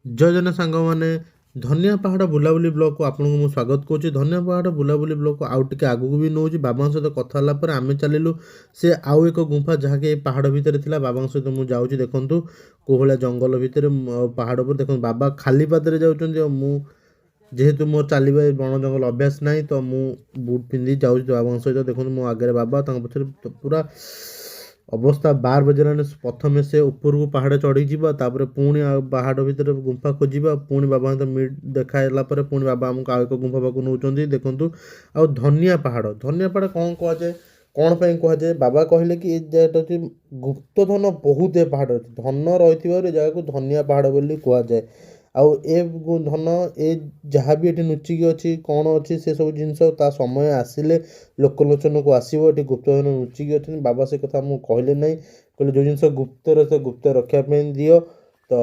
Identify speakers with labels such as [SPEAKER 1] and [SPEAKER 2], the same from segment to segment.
[SPEAKER 1] ଜୟ ଜନ ସାଙ୍ଗମାନେ ଧନିଆ ପାହାଡ଼ ବୁଲାବୁଲି ବ୍ଲଗ୍କୁ ଆପଣଙ୍କୁ ମୁଁ ସ୍ୱାଗତ କରୁଛି। ଧନିଆ ପାହାଡ଼ ବୁଲାବୁଲି ବ୍ଲଗ୍କୁ ଆଉ ଟିକେ ଆଗକୁ ବି ନେଉଛି। ବାବାଙ୍କ ସହିତ କଥା ହେଲା ପରେ ଆମେ ଚାଲିଲୁ ସେ ଆଉ ଏକ ଗୁମ୍ଫା ଯାହାକି ଏଇ ପାହାଡ଼ ଭିତରେ ଥିଲା। ବାବାଙ୍କ ସହିତ ମୁଁ ଯାଉଛି, ଦେଖନ୍ତୁ କୋଉ ଭଳିଆ ଜଙ୍ଗଲ ଭିତରେ ପାହାଡ଼ ଉପରେ ଦେଖନ୍ତୁ ବାବା ଖାଲି ପାଦରେ ଯାଉଛନ୍ତି। ଆଉ ମୁଁ ଯେହେତୁ ମୋର ଚାଲିବା ଏ ବଣ ଜଙ୍ଗଲ ଅଭ୍ୟାସ ନାହିଁ ତ ମୁଁ ବୁଟ୍ ପିନ୍ଧି ଯାଉଛି ବାବାଙ୍କ ସହିତ। ଦେଖନ୍ତୁ ମୋ ଆଗରେ ବାବା, ତାଙ୍କ ପଛରେ ପୁରା ଅବସ୍ଥା ବାର ବଜିଲାଣି। ପ୍ରଥମେ ସେ ଉପରକୁ ପାହାଡ଼ ଚଢ଼ିଯିବା, ତାପରେ ପୁଣି ଆଉ ପାହାଡ଼ ଭିତରେ ଗୁମ୍ଫା ଖୋଜିବା, ପୁଣି ବାବାଙ୍କ ସହିତ ଦେଖା ହେଲା ପରେ ପୁଣି ବାବା ଆମକୁ ଆଉ ଏକ ଗୁମ୍ଫା ପାଖକୁ ନେଉଛନ୍ତି। ଦେଖନ୍ତୁ ଆଉ ଧନିଆ ପାହାଡ଼ କ'ଣ କୁହାଯାଏ, କ'ଣ ପାଇଁ କୁହାଯାଏ? ବାବା କହିଲେ କି ଏ ଜାଗାଟା ହେଉଛି ଗୁପ୍ତଧନ ବହୁତ ଏ ପାହାଡ଼ ଅଛି, ଧନ ରହିଥିବାରୁ ଏ ଜାଗାକୁ ଧନିଆ ପାହାଡ଼ ବୋଲି କୁହାଯାଏ। ଆଉ ଧନ ଏ ଯାହା ବି ଏଠି ଲୁଚିକି ଅଛି, କ'ଣ ଅଛି ସେସବୁ ଜିନିଷ ତା ସମୟ ଆସିଲେ ଲୋକଲୋଚନକୁ ଆସିବ। ଏଠି ଗୁପ୍ତଧନ ଲୁଚିକି ଅଛନ୍ତି। ବାବା ସେ କଥା ମୁଁ କହିଲେ ନାହିଁ, କହିଲେ ଯେଉଁ ଜିନିଷ ଗୁପ୍ତରେ ସେ ଗୁପ୍ତ ରଖିବା ପାଇଁ ଦିଅ। ତ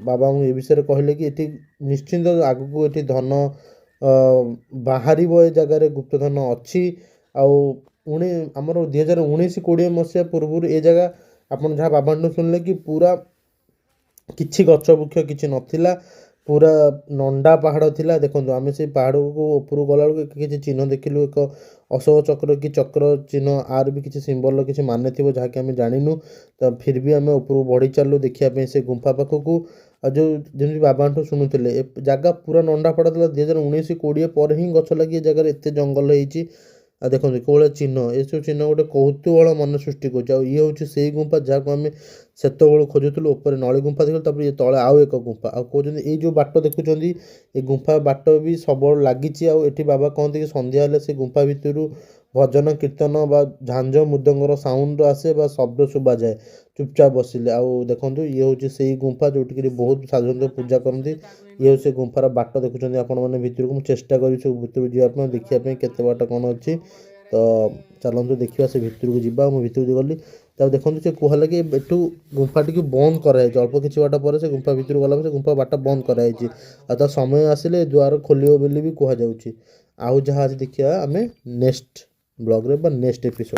[SPEAKER 1] ବାବା ମୁଁ ଏ ବିଷୟରେ କହିଲେ କି ଏଠି ନିଶ୍ଚିନ୍ତ ଆଗକୁ ଏଠି ଧନ ବାହାରିବ, ଏ ଜାଗାରେ ଗୁପ୍ତଧନ ଅଛି। ଆଉ ଆମର 2019-20 ମସିହା ପୂର୍ବରୁ ଏ ଜାଗା ଆପଣ ଯାହା ବାବାଙ୍କଠୁ ଶୁଣିଲେ କି ପୁରା କିଛି ଗଛ ବୃକ୍ଷ କିଛି ନଥିଲା, ପୁରା ନଣ୍ଡା ପାହାଡ଼ ଥିଲା। ଦେଖନ୍ତୁ ଆମେ ସେଇ ପାହାଡ଼କୁ ଉପରକୁ ଗଲାବେଳକୁ କିଛି ଚିହ୍ନ ଦେଖିଲୁ, ଏକ ଅଶୋକ ଚକ୍ର କି ଚକ୍ର ଚିହ୍ନ, ଆର ବି କିଛି ସିମ୍ବଲର କିଛି ମାନେ ଥିବ ଯାହାକି ଆମେ ଜାଣିନୁ। ତ ଫିର୍ ବି ଆମେ ଉପରକୁ ବଢ଼ି ଚାଲିଲୁ ଦେଖିବା ପାଇଁ ସେ ଗୁମ୍ଫା ପାଖକୁ। ଆଉ ଯେଉଁ ଯେମିତି ବାବାଙ୍କଠୁ ଶୁଣୁଥିଲେ ଏ ଜାଗା ପୁରା ନଣ୍ଡା ପାହାଡ଼ ଥିଲା। 2019-20 ପରେ ହିଁ ଗଛ ଲାଗି ଏ ଜାଗାରେ ଏତେ ଜଙ୍ଗଲ ହେଇଛି। ଆଉ ଦେଖନ୍ତୁ କୋଉଭଳିଆ ଚିହ୍ନ, ଏସବୁ ଚିହ୍ନ ଗୋଟେ କୌତୁହଳ ମନ ସୃଷ୍ଟି କରୁଛି। ଆଉ ଇଏ ହେଉଛି ସେଇ ଗୁମ୍ଫା ଯାହାକୁ ଆମେ ସେତେବେଳୁ ଖୋଜୁଥିଲୁ। ଉପରେ ନଳି ଗୁମ୍ଫା ଦେଖିଲୁ, ତାପରେ ଇଏ ତଳେ ଆଉ ଏକ ଗୁମ୍ଫା। ଆଉ କହୁଛନ୍ତି ଏଇ ଯେଉଁ ବାଟ ଦେଖୁଛନ୍ତି ଏ ଗୁମ୍ଫା ବାଟ ବି ସବୁବେଳେ ଲାଗିଛି। ଆଉ ଏଠି ବାବା କହନ୍ତି କି ସନ୍ଧ୍ୟା ହେଲେ ସେ ଗୁମ୍ଫା ଭିତରୁ ଭଜନ କୀର୍ତ୍ତନ ବା ଝାଞ୍ଜ ମୃଦଙ୍ଗର ସାଉଣ୍ଡ ଆସେ ବା ଶବ୍ଦ ଶୁଭାଯାଏ ଚୁପଚାପ ବସିଲେ। ଆଉ ଦେଖନ୍ତୁ ଇଏ ହେଉଛି ସେଇ ଗୁମ୍ଫା ଯେଉଁଠିକି ବହୁତ ସାଧାରଣତଃ ପୂଜା କରନ୍ତି। ଇଏ ହେଉଛି ସେ ଗୁମ୍ଫାର ବାଟ ଦେଖୁଛନ୍ତି ଆପଣମାନେ ଭିତରକୁ। ମୁଁ ଚେଷ୍ଟା କରିବି ସବୁ ଭିତରକୁ ଯିବା ପାଇଁ, ଦେଖିବା ପାଇଁ କେତେ ବାଟ କ'ଣ ଅଛି। ତ ଚାଲନ୍ତୁ ଦେଖିବା ସେ ଭିତରକୁ ଯିବା। ମୁଁ ଭିତରକୁ ଗଲି, ତାପରେ ଦେଖନ୍ତୁ ସେ କୁହା ହେଲା କି ଏଠୁ ଗୁମ୍ଫାଟିକୁ ବନ୍ଦ କରାଯାଇଛି। ଅଳ୍ପ କିଛି ବାଟ ପରେ ସେ ଗୁମ୍ଫା ଭିତରକୁ ଗଲା ପରେ ସେ ଗୁମ୍ଫା ବାଟ ବନ୍ଦ କରାଯାଇଛି। ଆଉ ତା ସମୟ ଆସିଲେ ଏ ଦ୍ୱାର ଖୋଲିବ ବୋଲି ବି କୁହାଯାଉଛି। ଆଉ ଯାହା ଅଛି ଦେଖିବା ଆମେ ନେକ୍ସଟ ବ୍ଲଗ୍ରେ ବା ନେକ୍ସଟ ଏପିସୋଡ଼।